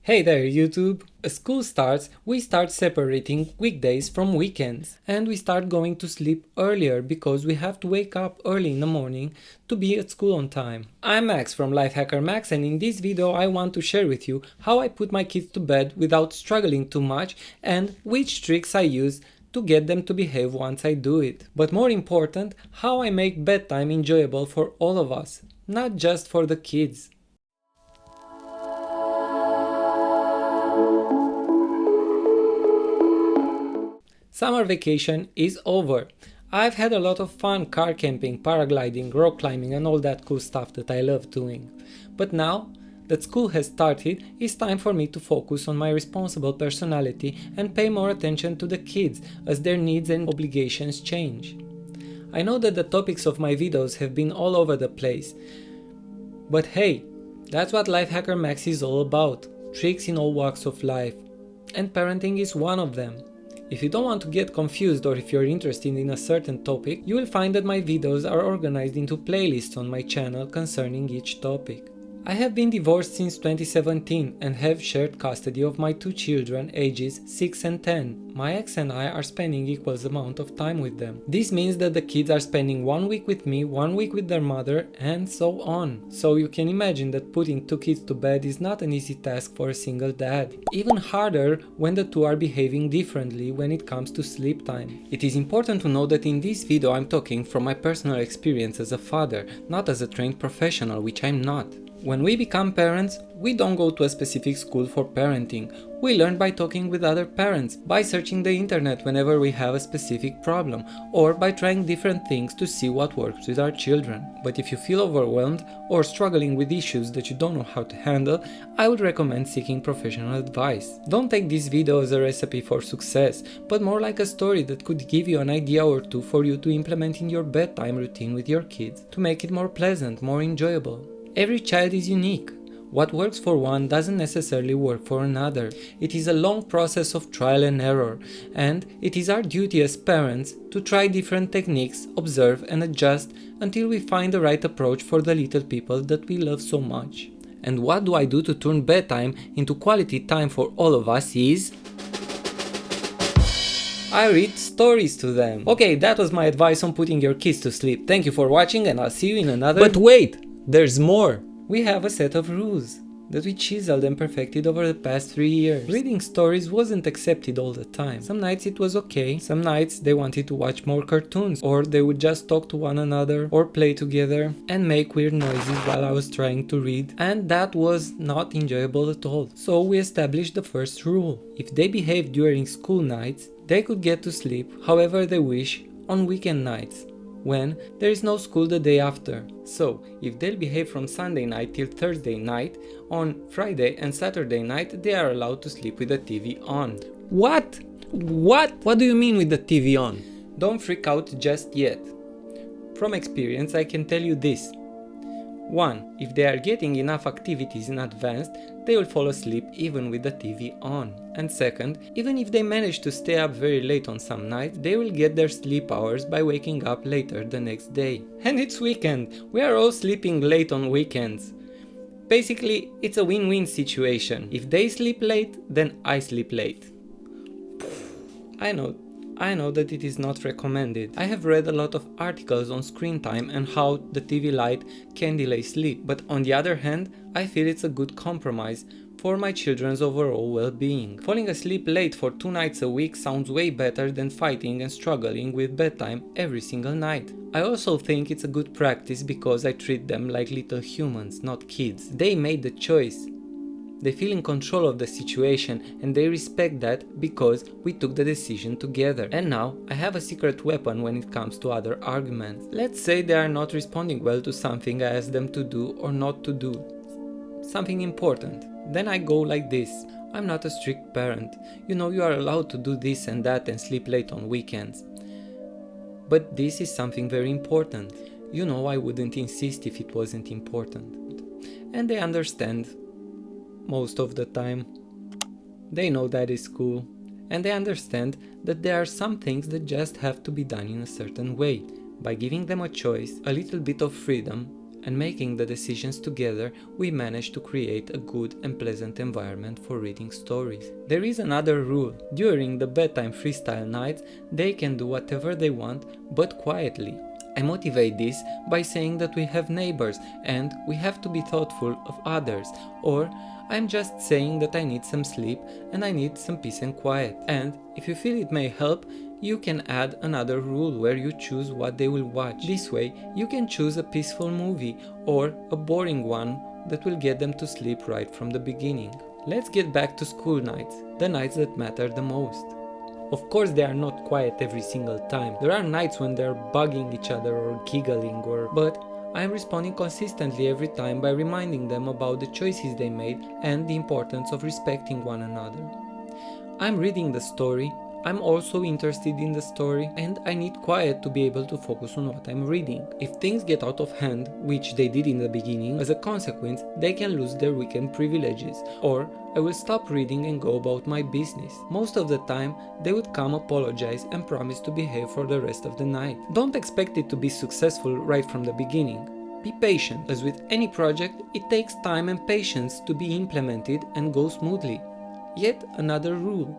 Hey there YouTube! As school starts, we start separating weekdays from weekends, and we start going to sleep earlier because we have to wake up early in the morning to be at school on time. I'm Max from LifeHackerMax, and in this video I want to share with you how I put my kids to bed without struggling too much and which tricks I use to get them to behave once I do it. But more important, how I make bedtime enjoyable for all of us, not just for the kids. Summer vacation is over. I've had a lot of fun car camping, paragliding, rock climbing and all that cool stuff that I love doing. But now that school has started, it's time for me to focus on my responsible personality and pay more attention to the kids as their needs and obligations change. I know that the topics of my videos have been all over the place, but hey, that's what LifeHackerMax is all about, tricks in all walks of life, and parenting is one of them. If you don't want to get confused or if you're interested in a certain topic, you will find that my videos are organized into playlists on my channel concerning each topic. I have been divorced since 2017 and have shared custody of my two children ages 6 and 10. My ex and I are spending equal amount of time with them. This means that the kids are spending 1 week with me, 1 week with their mother, and so on. So you can imagine that putting two kids to bed is not an easy task for a single dad. Even harder when the two are behaving differently when it comes to sleep time. It is important to know that in this video I'm talking from my personal experience as a father, not as a trained professional, which I'm not. When we become parents, we don't go to a specific school for parenting. We learn by talking with other parents, by searching the internet whenever we have a specific problem, or by trying different things to see what works with our children. But if you feel overwhelmed or struggling with issues that you don't know how to handle, I would recommend seeking professional advice. Don't take this video as a recipe for success, but more like a story that could give you an idea or two for you to implement in your bedtime routine with your kids, to make it more pleasant, more enjoyable. Every child is unique. What works for one doesn't necessarily work for another. It is a long process of trial and error, and it is our duty as parents to try different techniques, observe and adjust until we find the right approach for the little people that we love so much. And what do I do to turn bedtime into quality time for all of us is... I read stories to them. Okay, that was my advice on putting your kids to sleep. Thank you for watching and I'll see you in another... But wait! There's more! We have a set of rules that we chiseled and perfected over the past 3 years. Reading stories wasn't accepted all the time. Some nights it was okay, some nights they wanted to watch more cartoons, or they would just talk to one another, or play together, and make weird noises while I was trying to read, and that was not enjoyable at all. So we established the first rule. If they behaved during school nights, they could get to sleep however they wish on weekend nights, when there is no school the day after. So, if they'll behave from Sunday night till Thursday night, on Friday and Saturday night they are allowed to sleep with the TV on. What? What do you mean with the TV on? Don't freak out just yet. From experience I can tell you this. 1. If they are getting enough activities in advance, they will fall asleep even with the TV on. And second, even if they manage to stay up very late on some nights, they will get their sleep hours by waking up later the next day. And it's weekend! We are all sleeping late on weekends. Basically, it's a win-win situation. If they sleep late, then I sleep late. I know that it is not recommended. I have read a lot of articles on screen time and how the TV light can delay sleep, but on the other hand, I feel it's a good compromise for my children's overall well-being. Falling asleep late for 2 nights a week sounds way better than fighting and struggling with bedtime every single night. I also think it's a good practice because I treat them like little humans, not kids. They made the choice. They feel in control of the situation and they respect that because we took the decision together. And now I have a secret weapon when it comes to other arguments. Let's say they are not responding well to something I ask them to do or not to do. Something important. Then I go like this. I'm not a strict parent. You know, you are allowed to do this and that and sleep late on weekends. But this is something very important. You know, I wouldn't insist if it wasn't important. And they understand. Most of the time. They know that is cool, and they understand that there are some things that just have to be done in a certain way. By giving them a choice, a little bit of freedom, and making the decisions together, we manage to create a good and pleasant environment for reading stories. There is another rule. During the bedtime freestyle nights, they can do whatever they want, but quietly. I motivate this by saying that we have neighbors and we have to be thoughtful of others, or I'm just saying that I need some sleep and I need some peace and quiet. And if you feel it may help, you can add another rule where you choose what they will watch. This way, you can choose a peaceful movie or a boring one that will get them to sleep right from the beginning. Let's get back to school nights, the nights that matter the most. Of course, they are not quiet every single time. There are nights when they're bugging each other or giggling, but I am responding consistently every time by reminding them about the choices they made and the importance of respecting one another. I'm reading the story, I'm also interested in the story, and I need quiet to be able to focus on what I'm reading. If things get out of hand, which they did in the beginning, as a consequence, they can lose their weekend privileges, or I will stop reading and go about my business. Most of the time, they would come apologize and promise to behave for the rest of the night. Don't expect it to be successful right from the beginning. Be patient. As with any project, it takes time and patience to be implemented and go smoothly. Yet another rule.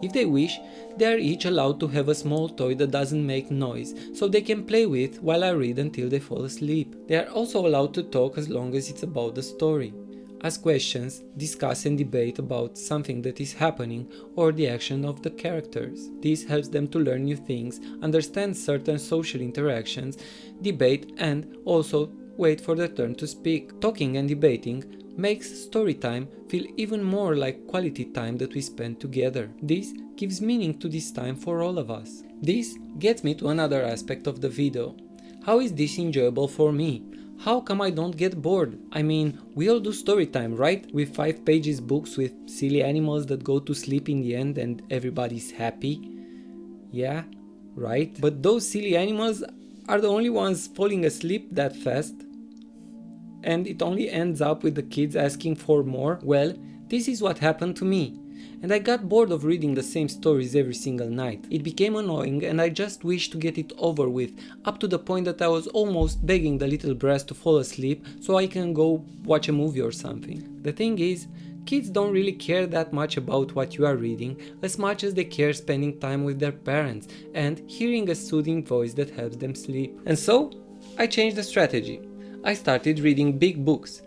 If they wish, they are each allowed to have a small toy that doesn't make noise, so they can play with while I read until they fall asleep. They are also allowed to talk as long as it's about the story. Ask questions, discuss and debate about something that is happening or the action of the characters. This helps them to learn new things, understand certain social interactions, debate and also wait for their turn to speak. Talking and debating makes story time feel even more like quality time that we spend together. This gives meaning to this time for all of us. This gets me to another aspect of the video. How is this enjoyable for me? How come I don't get bored? I mean, we all do story time, right? With 5 pages books with silly animals that go to sleep in the end and everybody's happy. Yeah, right? But those silly animals are the only ones falling asleep that fast. And it only ends up with the kids asking for more. Well, this is what happened to me. And I got bored of reading the same stories every single night. It became annoying and I just wished to get it over with, up to the point that I was almost begging the little brat to fall asleep so I can go watch a movie or something. The thing is, kids don't really care that much about what you are reading as much as they care spending time with their parents and hearing a soothing voice that helps them sleep. And so, I changed the strategy. I started reading big books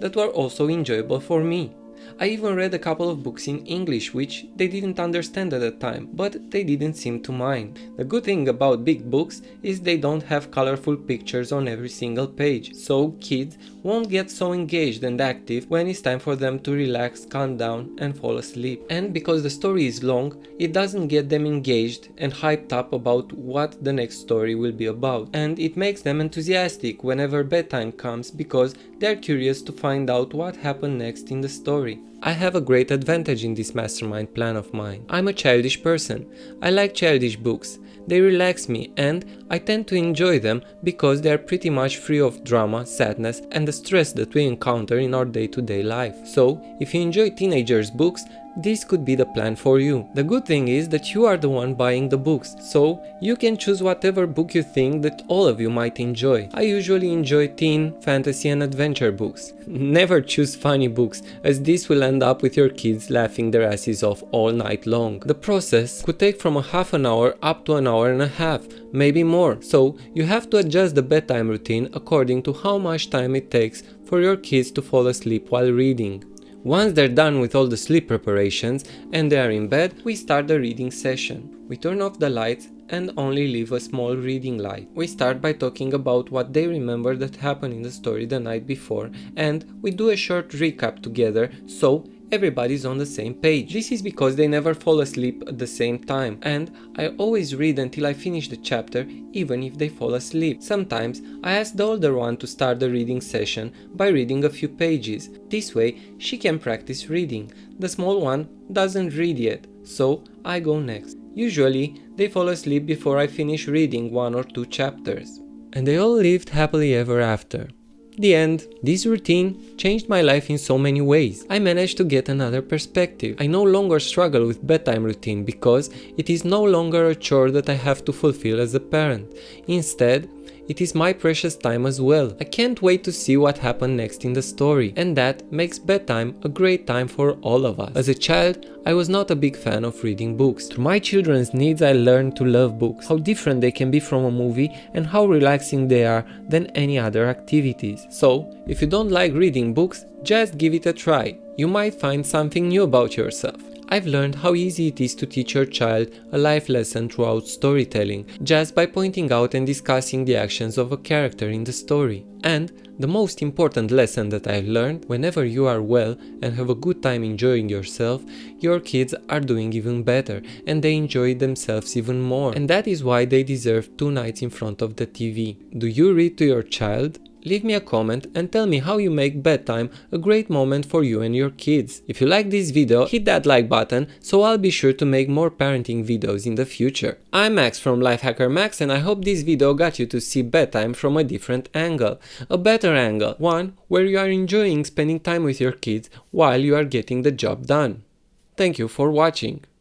that were also enjoyable for me. I even read a couple of books in English which they didn't understand at the time, but they didn't seem to mind. The good thing about big books is they don't have colorful pictures on every single page, so kids won't get so engaged and active when it's time for them to relax, calm down and fall asleep. And because the story is long, it doesn't get them engaged and hyped up about what the next story will be about. And it makes them enthusiastic whenever bedtime comes because they're curious to find out what happened next in the story. I have a great advantage in this mastermind plan of mine. I'm a childish person. I like childish books. They relax me and I tend to enjoy them because they are pretty much free of drama, sadness and the stress that we encounter in our day-to-day life. So, if you enjoy teenagers' books, this could be the plan for you. The good thing is that you are the one buying the books, so you can choose whatever book you think that all of you might enjoy. I usually enjoy teen, fantasy and adventure books. Never choose funny books, as this will end up with your kids laughing their asses off all night long. The process could take from a half an hour up to an hour and a half, maybe more, so you have to adjust the bedtime routine according to how much time it takes for your kids to fall asleep while reading. Once they're done with all the sleep preparations and they are in bed, we start the reading session. We turn off the lights and only leave a small reading light. We start by talking about what they remember that happened in the story the night before, and we do a short recap together so everybody's on the same page. This is because they never fall asleep at the same time, and I always read until I finish the chapter, even if they fall asleep. Sometimes I ask the older one to start the reading session by reading a few pages. This way she can practice reading. The small one doesn't read yet, so I go next. Usually they fall asleep before I finish reading 1 or 2 chapters. And they all lived happily ever after. The end. This routine changed my life in so many ways. I managed to get another perspective. I no longer struggle with bedtime routine because it is no longer a chore that I have to fulfill as a parent. Instead, it is my precious time as well. I can't wait to see what happens next in the story, and that makes bedtime a great time for all of us. As a child, I was not a big fan of reading books. Through my children's needs, I learned to love books, how different they can be from a movie and how relaxing they are than any other activities. So, if you don't like reading books, just give it a try. You might find something new about yourself. I've learned how easy it is to teach your child a life lesson throughout storytelling, just by pointing out and discussing the actions of a character in the story. And the most important lesson that I've learned, whenever you are well and have a good time enjoying yourself, your kids are doing even better and they enjoy themselves even more. And that is why they deserve 2 nights in front of the TV. Do you read to your child? Leave me a comment and tell me how you make bedtime a great moment for you and your kids. If you like this video, hit that like button so I'll be sure to make more parenting videos in the future. I'm Max from LifeHackerMax and I hope this video got you to see bedtime from a different angle. A better angle, one where you are enjoying spending time with your kids while you are getting the job done. Thank you for watching.